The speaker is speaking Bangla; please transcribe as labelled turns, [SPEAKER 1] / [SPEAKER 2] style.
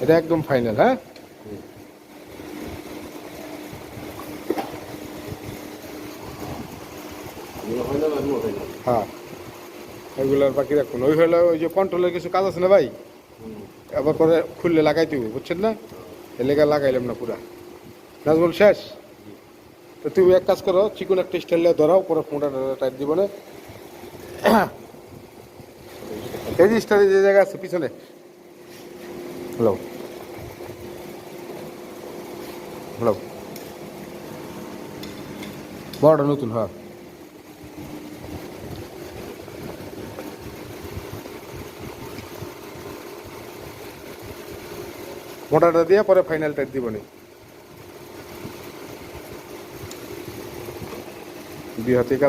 [SPEAKER 1] এটা একদম ফাইনাল। হ্যাঁ, হ্যাঁ, এগুলোর বাকি রাখুন। ওই হলো ওই যে কন্ট্রোলের কিছু কাজ আছে না ভাই, আবার পরে খুললে লাগাই দিব, বুঝছেন না? এর লেগে লাগাইলাম না পুরা। নাজমুল শেষ। তো তুমি এক কাজ করো, চিকন একটা স্টাইল ধরাও, পরে ফোনটা টাইট দিব না। এই যে স্টাইল যে জায়গা আছে পিছনে। হ্যালো, হ্যালো, বড়টা নতুন। হ্যাঁ, মোটাটা দিয়ে পরে ফাইনাল টাইট দিব নি। দুই হাতে কাজ